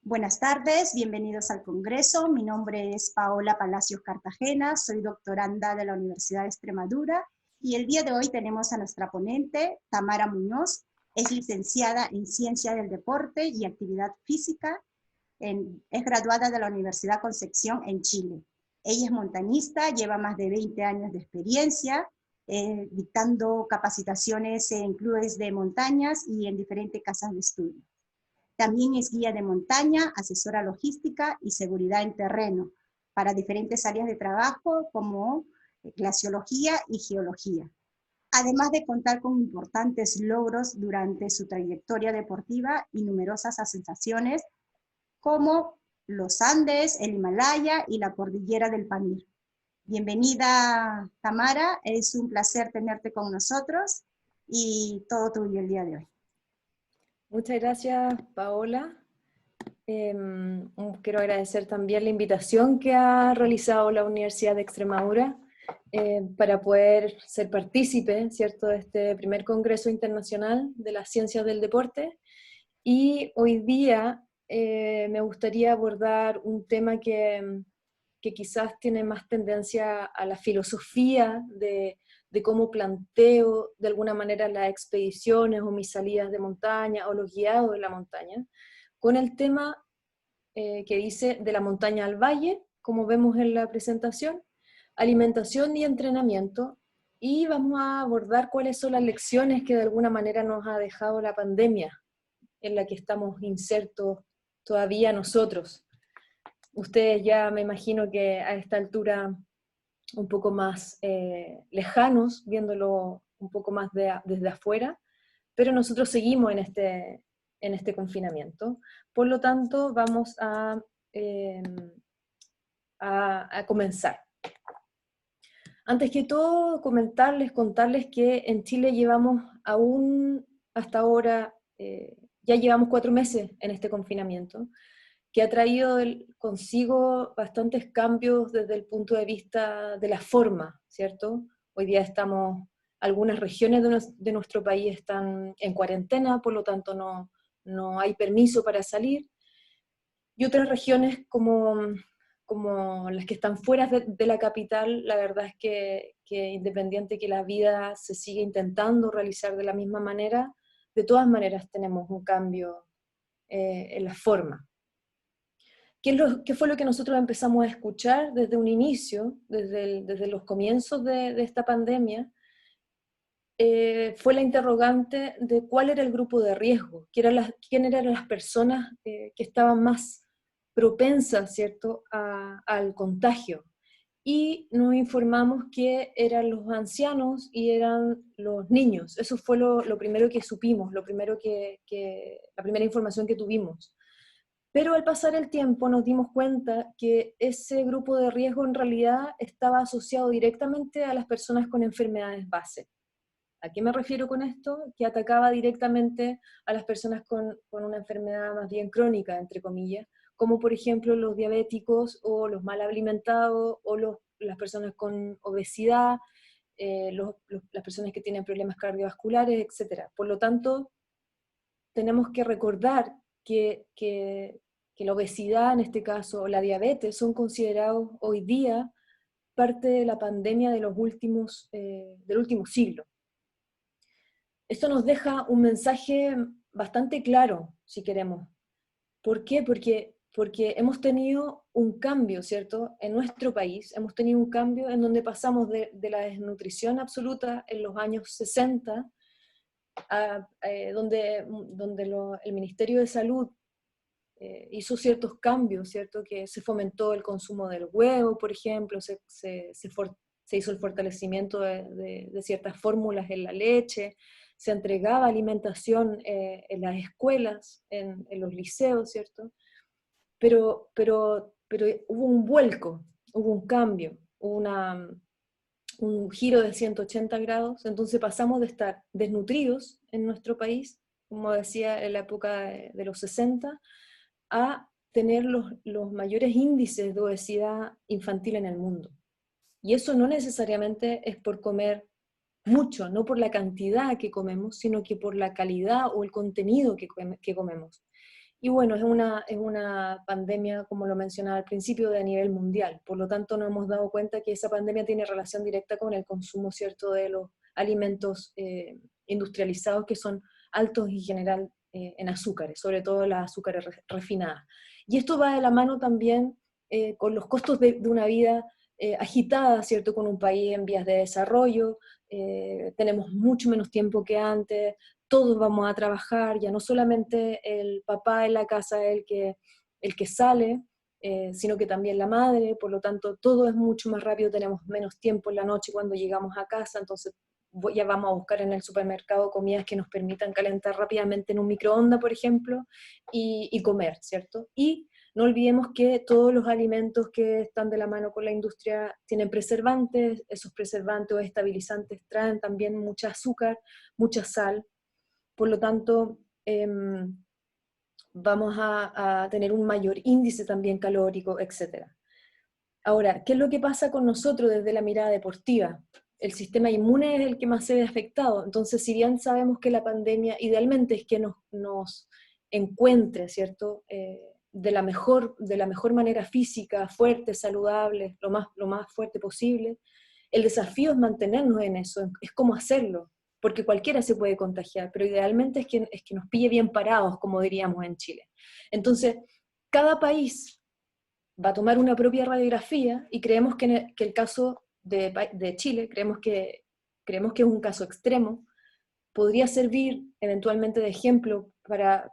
Buenas tardes, bienvenidos al Congreso. Mi nombre es Paola Palacios Cartagena, soy doctoranda de la Universidad de Extremadura y el día de hoy tenemos a nuestra ponente, Tamara Muñoz. Es licenciada en Ciencia del Deporte y Actividad Física, es graduada de la Universidad Concepción en Chile. Ella es montañista, lleva más de 20 años de experiencia, dictando capacitaciones en clubes de montañas y en diferentes casas de estudio. También es guía de montaña, asesora logística y seguridad en terreno para diferentes áreas de trabajo como glaciología y geología. Además de contar con importantes logros durante su trayectoria deportiva y numerosas ascensiones como los Andes, el Himalaya y la cordillera del Pamir. Bienvenida, Tamara, es un placer tenerte con nosotros y todo tuyo el día de hoy. Muchas gracias, Paola. Quiero agradecer también la invitación que ha realizado la Universidad de Extremadura para poder ser partícipe, ¿cierto?, de este primer Congreso Internacional de las Ciencias del Deporte. Y hoy día me gustaría abordar un tema que quizás tiene más tendencia a la filosofía de cómo planteo de alguna manera las expediciones o mis salidas de montaña o los guiados de la montaña, con el tema que dice de la montaña al valle, como vemos en la presentación, alimentación y entrenamiento, y vamos a abordar cuáles son las lecciones que de alguna manera nos ha dejado la pandemia en la que estamos insertos todavía nosotros. Ustedes ya me imagino que a esta altura un poco más lejanos, viéndolo un poco más desde afuera, pero nosotros seguimos en este confinamiento. Por lo tanto, vamos a comenzar. Antes que todo, contarles que en Chile llevamos hasta ahora, ya llevamos 4 meses en este confinamiento, que ha traído consigo bastantes cambios desde el punto de vista de la forma, ¿cierto? Hoy día algunas regiones de nuestro país están en cuarentena, por lo tanto no hay permiso para salir, y otras regiones como las que están fuera de la capital, la verdad es que independiente que la vida se sigue intentando realizar de la misma manera, de todas maneras tenemos un cambio en la forma. ¿Qué fue lo que nosotros empezamos a escuchar desde un inicio, desde los comienzos de esta pandemia? Fue la interrogante de cuál era el grupo de riesgo, quién eran las personas que estaban más propensas, ¿cierto?, al contagio. Y nos informamos que eran los ancianos y eran los niños. Eso fue lo primero que supimos, la primera información que tuvimos. Pero al pasar el tiempo nos dimos cuenta que ese grupo de riesgo en realidad estaba asociado directamente a las personas con enfermedades base. ¿A qué me refiero con esto? Que atacaba directamente a las personas con una enfermedad más bien crónica, entre comillas, como por ejemplo los diabéticos o los mal alimentados o las personas con obesidad, las personas que tienen problemas cardiovasculares, etc. Por lo tanto, tenemos que recordar que la obesidad, en este caso, o la diabetes, son considerados hoy día parte de la pandemia del último siglo. Esto nos deja un mensaje bastante claro, si queremos. ¿Por qué? Porque hemos tenido un cambio, ¿cierto? En nuestro país, hemos tenido un cambio en donde pasamos de la desnutrición absoluta en los años 60, donde el Ministerio de Salud hizo ciertos cambios, ¿cierto? Que se fomentó el consumo del huevo, por ejemplo, se hizo el fortalecimiento de ciertas fórmulas en la leche, se entregaba alimentación en las escuelas, en los liceos, ¿cierto? Pero hubo un vuelco, hubo un cambio, hubo un giro de 180 grados, entonces pasamos de estar desnutridos en nuestro país, como decía en la época de los 60, a tener los mayores índices de obesidad infantil en el mundo. Y eso no necesariamente es por comer mucho, no por la cantidad que comemos, sino que por la calidad o el contenido que comemos. Y bueno, es una pandemia, como lo mencionaba al principio, de nivel mundial. Por lo tanto, nos hemos dado cuenta que esa pandemia tiene relación directa con el consumo, ¿cierto?, de los alimentos industrializados, que son altos en general en azúcares, sobre todo las azúcares refinadas. Y esto va de la mano también con los costos de una vida agitada, ¿cierto?, con un país en vías de desarrollo. Tenemos mucho menos tiempo que antes, todos vamos a trabajar, ya no solamente el papá en la casa es el que sale, sino que también la madre, por lo tanto todo es mucho más rápido, tenemos menos tiempo en la noche cuando llegamos a casa, entonces ya vamos a buscar en el supermercado comidas que nos permitan calentar rápidamente en un microondas, por ejemplo, y comer, ¿cierto? Y no olvidemos que todos los alimentos que están de la mano con la industria tienen preservantes, esos preservantes o estabilizantes traen también mucha azúcar, mucha sal, por lo tanto, vamos a tener un mayor índice también calórico, etc. Ahora, ¿qué es lo que pasa con nosotros desde la mirada deportiva? El sistema inmune es el que más se ve afectado. Entonces, si bien sabemos que la pandemia idealmente es que nos encuentre, ¿cierto? De la mejor manera física, fuerte, saludable, lo más fuerte posible, el desafío es mantenernos en eso, es cómo hacerlo, porque cualquiera se puede contagiar, pero idealmente es que nos pille bien parados, como diríamos en Chile. Entonces, cada país va a tomar una propia radiografía y creemos que el caso de Chile, creemos que es un caso extremo, podría servir eventualmente de ejemplo para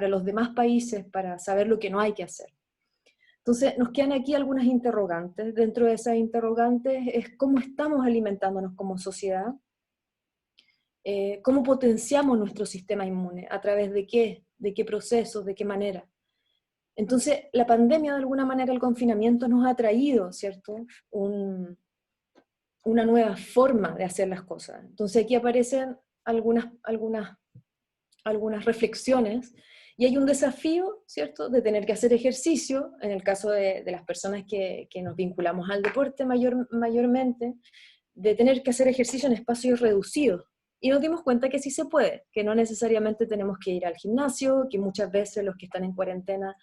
los demás países, para saber lo que no hay que hacer. Entonces, nos quedan aquí algunas interrogantes. Dentro de esas interrogantes es cómo estamos alimentándonos como sociedad, cómo potenciamos nuestro sistema inmune, a través de qué procesos, de qué manera. Entonces, la pandemia, de alguna manera, el confinamiento nos ha traído, ¿cierto?, una nueva forma de hacer las cosas. Entonces, aquí aparecen algunas reflexiones, y hay un desafío, ¿cierto?, de tener que hacer ejercicio, en el caso de las personas que nos vinculamos al deporte mayormente, de tener que hacer ejercicio en espacios reducidos. Y nos dimos cuenta que sí se puede, que no necesariamente tenemos que ir al gimnasio, que muchas veces los que están en cuarentena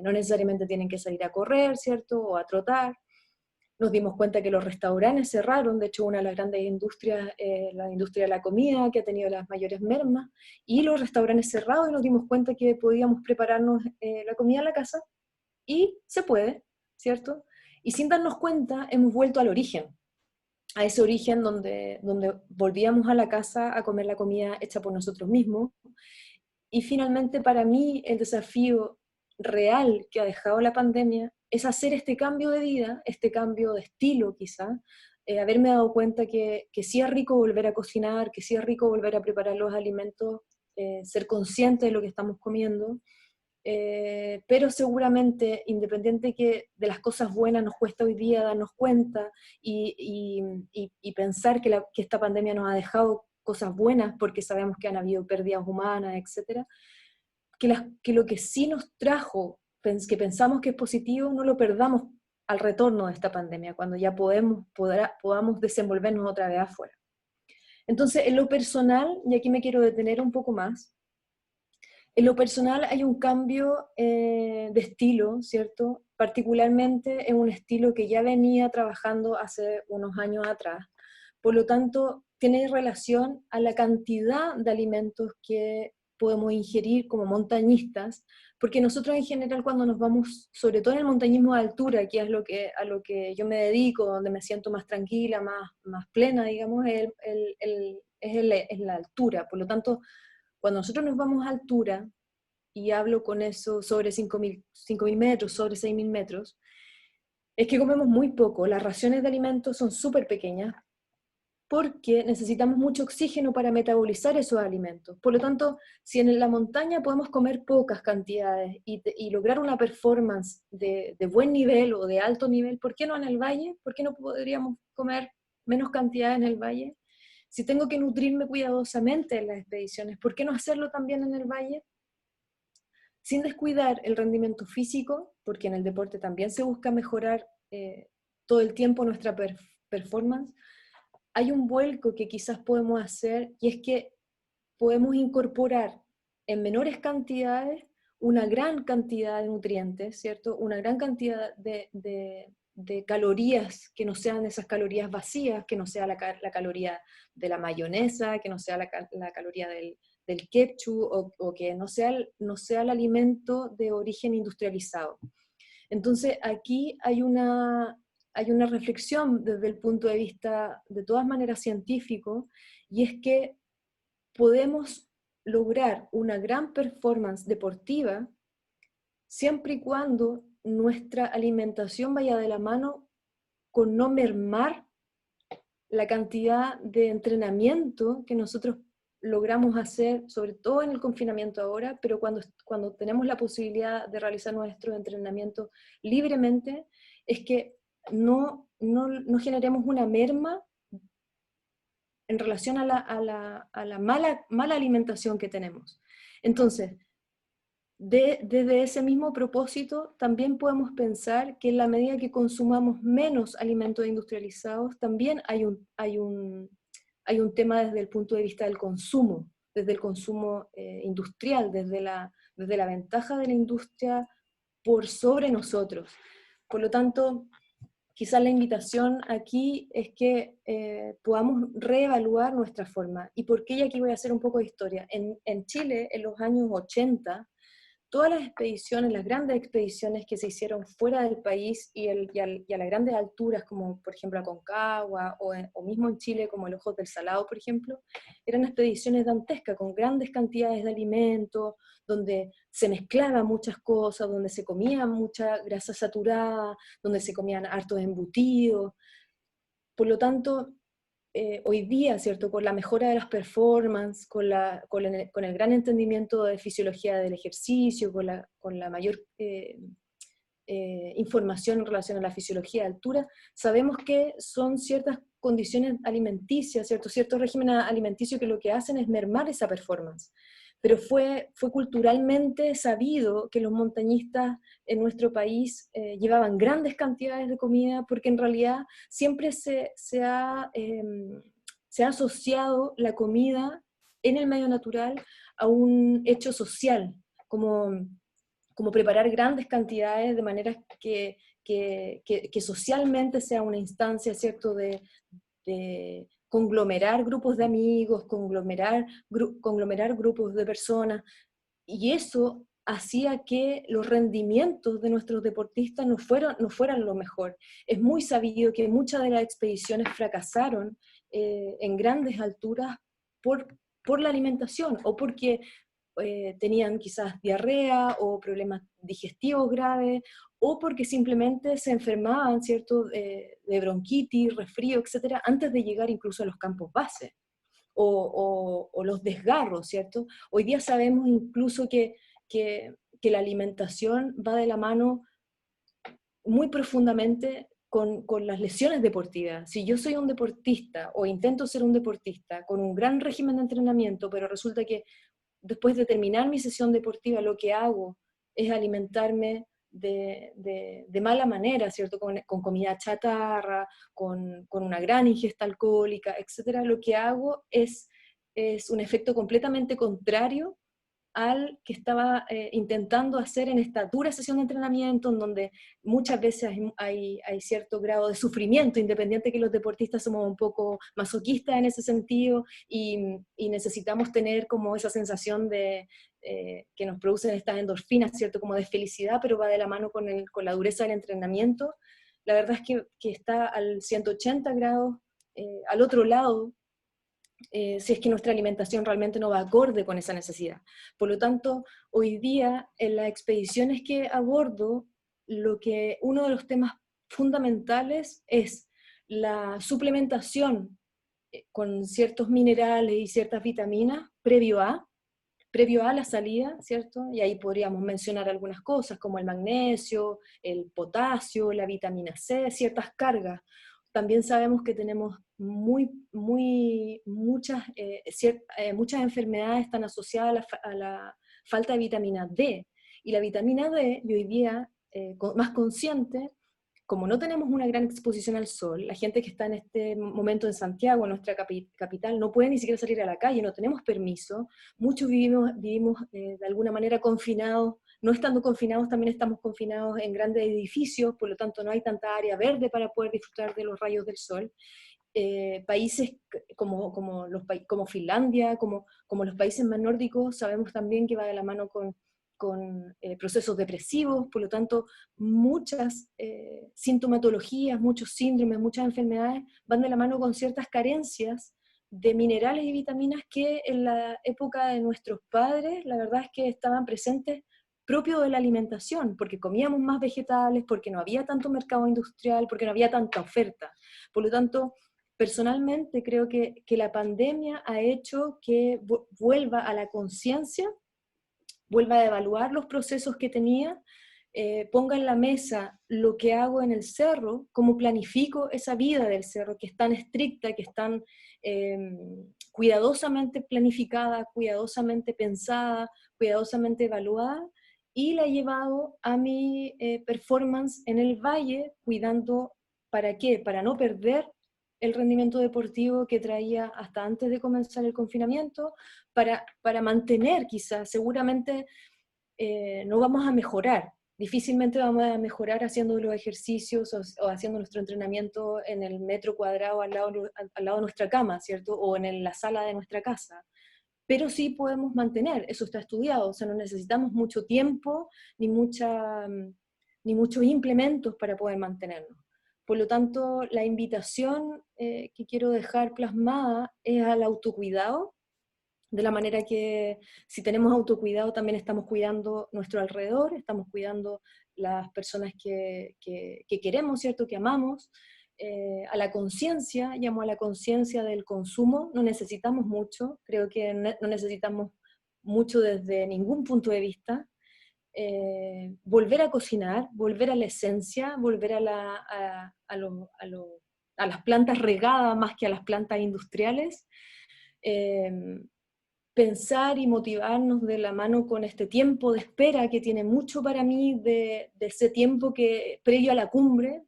no necesariamente tienen que salir a correr, ¿cierto?, o a trotar. Nos dimos cuenta que los restaurantes cerraron, de hecho una de las grandes industrias, la industria de la comida, que ha tenido las mayores mermas, y los restaurantes cerrados, y nos dimos cuenta que podíamos prepararnos la comida en la casa, y se puede, ¿cierto? Y sin darnos cuenta hemos vuelto al origen, a ese origen donde volvíamos a la casa a comer la comida hecha por nosotros mismos. Y finalmente, para mí, el desafío real que ha dejado la pandemia es hacer este cambio de vida, este cambio de estilo quizá, haberme dado cuenta que sí es rico volver a cocinar, que sí es rico volver a preparar los alimentos, ser consciente de lo que estamos comiendo, pero seguramente, independiente que de las cosas buenas nos cuesta hoy día darnos cuenta y pensar que esta pandemia nos ha dejado cosas buenas, porque sabemos que han habido pérdidas humanas, etcétera, que lo que sí nos trajo, que pensamos que es positivo, no lo perdamos al retorno de esta pandemia, cuando ya podamos desenvolvernos otra vez afuera. Entonces, en lo personal, y aquí me quiero detener un poco más, en lo personal hay un cambio de estilo, ¿cierto? Particularmente en un estilo que ya venía trabajando hace unos años atrás. Por lo tanto, tiene relación a la cantidad de alimentos que podemos ingerir como montañistas, porque nosotros en general cuando nos vamos, sobre todo en el montañismo de altura, que es a lo que yo me dedico, donde me siento más tranquila, más plena, digamos, es la altura. Por lo tanto, cuando nosotros nos vamos a altura, y hablo con eso sobre 5.000 metros, sobre 6.000 metros, es que comemos muy poco. Las raciones de alimentos son súper pequeñas porque necesitamos mucho oxígeno para metabolizar esos alimentos. Por lo tanto, si en la montaña podemos comer pocas cantidades y lograr una performance de buen nivel o de alto nivel, ¿por qué no en el valle? ¿Por qué no podríamos comer menos cantidad en el valle? Si tengo que nutrirme cuidadosamente en las expediciones, ¿por qué no hacerlo también en el valle? Sin descuidar el rendimiento físico, porque en el deporte también se busca mejorar todo el tiempo nuestra performance. Hay un vuelco que quizás podemos hacer, y es que podemos incorporar en menores cantidades una gran cantidad de nutrientes, ¿cierto? Una gran cantidad de calorías que no sean esas calorías vacías, que no sea la caloría de la mayonesa, que no sea la caloría del ketchup, o que no sea el alimento de origen industrializado. Entonces aquí hay una reflexión desde el punto de vista de todas maneras científico, y es que podemos lograr una gran performance deportiva siempre y cuando nuestra alimentación vaya de la mano con no mermar la cantidad de entrenamiento que nosotros logramos hacer, sobre todo en el confinamiento ahora, pero cuando tenemos la posibilidad de realizar nuestro entrenamiento libremente, es que no generemos una merma en relación a la mala alimentación que tenemos. Entonces, desde ese mismo propósito, también podemos pensar que en la medida que consumamos menos alimentos industrializados, también hay un tema desde el punto de vista del consumo, desde el consumo industrial, desde la ventaja de la industria por sobre nosotros. Por lo tanto, quizás la invitación aquí es que podamos reevaluar nuestra forma. ¿Y por qué? Y aquí voy a hacer un poco de historia. En Chile, en los años 80, todas las expediciones, las grandes expediciones que se hicieron fuera del país y a las grandes alturas, como por ejemplo Aconcagua, o mismo en Chile, como el Ojos del Salado, por ejemplo, eran expediciones dantescas, con grandes cantidades de alimentos, donde se mezclaban muchas cosas, donde se comía mucha grasa saturada, donde se comían hartos embutidos. Por lo tanto, hoy día, ¿cierto? Con la mejora de las performances, con el gran entendimiento de fisiología del ejercicio, con la mayor información en relación a la fisiología de altura, sabemos que son ciertas condiciones alimenticias, ciertos regímenes alimenticios que lo que hacen es mermar esa performance. Pero fue culturalmente sabido que los montañistas en nuestro país llevaban grandes cantidades de comida, porque en realidad siempre se ha asociado la comida en el medio natural a un hecho social, como preparar grandes cantidades de manera que socialmente sea una instancia, ¿cierto?, de conglomerar grupos de amigos, conglomerar grupos de personas, y eso hacía que los rendimientos de nuestros deportistas no fueran lo mejor. Es muy sabido que muchas de las expediciones fracasaron en grandes alturas por la alimentación, o porque tenían quizás diarrea o problemas digestivos graves, o porque simplemente se enfermaban, ¿cierto?, de bronquitis, resfrío, etcétera, antes de llegar incluso a los campos base, o los desgarros, ¿cierto? Hoy día sabemos incluso que la alimentación va de la mano muy profundamente con las lesiones deportivas. Si yo soy un deportista, o intento ser un deportista, con un gran régimen de entrenamiento, pero resulta que después de terminar mi sesión deportiva, lo que hago es alimentarme de mala manera, ¿cierto? Con comida chatarra, con una gran ingesta alcohólica, etc. Lo que hago es un efecto completamente contrario al que estaba intentando hacer en esta dura sesión de entrenamiento, en donde muchas veces hay cierto grado de sufrimiento, independiente que los deportistas somos un poco masoquistas en ese sentido, y necesitamos tener como esa sensación que nos producen estas endorfinas, ¿cierto?, como de felicidad, pero va de la mano con la dureza del entrenamiento. La verdad es que está al 180 grados, al otro lado, si es que nuestra alimentación realmente no va acorde con esa necesidad. Por lo tanto, hoy día en las expediciones que abordo, uno de los temas fundamentales es la suplementación con ciertos minerales y ciertas vitaminas previo a la salida, ¿cierto? Y ahí podríamos mencionar algunas cosas como el magnesio, el potasio, la vitamina C, ciertas cargas. También sabemos que tenemos muchas enfermedades están asociadas a la falta de vitamina D. Y la vitamina D, y hoy día más consciente, como no tenemos una gran exposición al sol, la gente que está en este momento en Santiago, en nuestra capital, no puede ni siquiera salir a la calle, no tenemos permiso, muchos vivimos de alguna manera confinados, no estando confinados también estamos confinados en grandes edificios, por lo tanto no hay tanta área verde para poder disfrutar de los rayos del sol. Países como Finlandia, como los países más nórdicos, sabemos también que va de la mano con procesos depresivos, por lo tanto, muchas sintomatologías, muchos síndromes, muchas enfermedades van de la mano con ciertas carencias de minerales y vitaminas que en la época de nuestros padres, la verdad es que estaban presentes propio de la alimentación, porque comíamos más vegetales, porque no había tanto mercado industrial, porque no había tanta oferta. Por lo tanto, personalmente creo que la pandemia ha hecho que vuelva a la conciencia, vuelva a evaluar los procesos que tenía, ponga en la mesa lo que hago en el cerro, cómo planifico esa vida del cerro, que es tan estricta, que es tan cuidadosamente planificada, cuidadosamente pensada, cuidadosamente evaluada, y la he llevado a mi performance en el valle, cuidando, ¿para qué? Para no perder el rendimiento deportivo que traía hasta antes de comenzar el confinamiento, para mantener quizás, seguramente no vamos a mejorar, difícilmente vamos a mejorar haciendo los ejercicios o haciendo nuestro entrenamiento en el metro cuadrado al lado de nuestra cama, ¿cierto? O en la sala de nuestra casa. Pero sí podemos mantener, eso está estudiado, o sea, no necesitamos mucho tiempo ni muchos implementos para poder mantenernos. Por lo tanto, la invitación que quiero dejar plasmada es al autocuidado, de la manera que si tenemos autocuidado también estamos cuidando nuestro alrededor, estamos cuidando las personas que queremos, ¿cierto? Que amamos. A la conciencia, llamo a la conciencia del consumo, no necesitamos mucho, creo que no necesitamos mucho desde ningún punto de vista. Volver a cocinar, volver a la esencia, volver a las plantas regadas más que a las plantas industriales. Pensar y motivarnos de la mano con este tiempo de espera que tiene mucho para mí de ese tiempo que previo a la cumbre,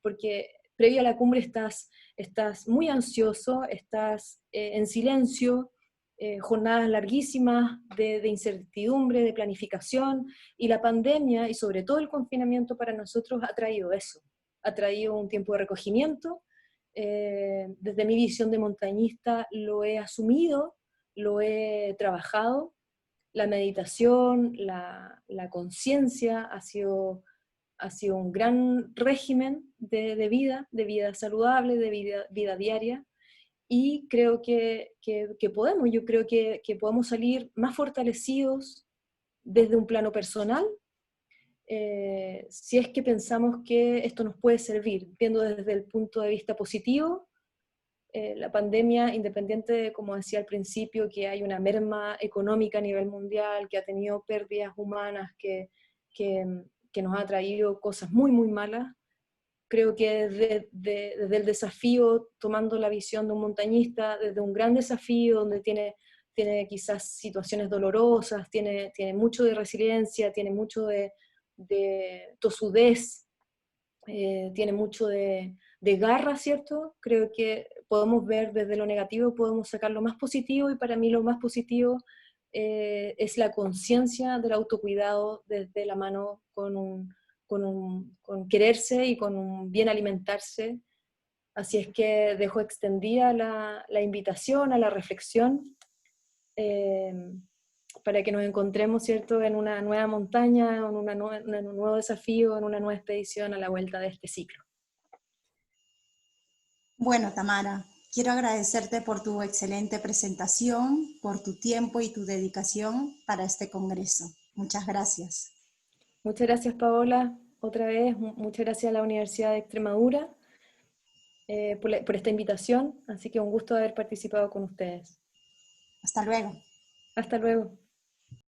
porque previo a la cumbre estás muy ansioso, estás en silencio, jornadas larguísimas de incertidumbre, de planificación, y la pandemia y sobre todo el confinamiento para nosotros ha traído eso, ha traído un tiempo de recogimiento. Desde mi visión de montañista lo he asumido, lo he trabajado, la meditación, la conciencia ha sido un gran régimen de vida saludable, de vida diaria, y creo que podemos, yo creo que podemos salir más fortalecidos desde un plano personal, si es que pensamos que esto nos puede servir, viendo desde el punto de vista positivo. La pandemia, independiente de, como decía al principio, que hay una merma económica a nivel mundial, que ha tenido pérdidas humanas, que nos ha traído cosas muy, muy malas, creo que desde el desafío, tomando la visión de un montañista, desde un gran desafío donde tiene quizás situaciones dolorosas, tiene mucho de resiliencia, tiene mucho de tosudez, tiene mucho de garra, ¿cierto? Creo que podemos ver desde lo negativo, podemos sacar lo más positivo, y para mí lo más positivo es la conciencia del autocuidado desde la mano con quererse y con un bien alimentarse. Así es que dejo extendida la invitación a la reflexión, eh, para que nos encontremos, ¿cierto?, en una nueva montaña, en un nuevo desafío, en una nueva expedición a la vuelta de este ciclo. Bueno, Tamara, quiero agradecerte por tu excelente presentación, por tu tiempo y tu dedicación para este congreso. Muchas gracias. Muchas gracias, Paola, otra vez. Muchas gracias a la Universidad de Extremadura por esta invitación, así que un gusto haber participado con ustedes. Hasta luego. Hasta luego.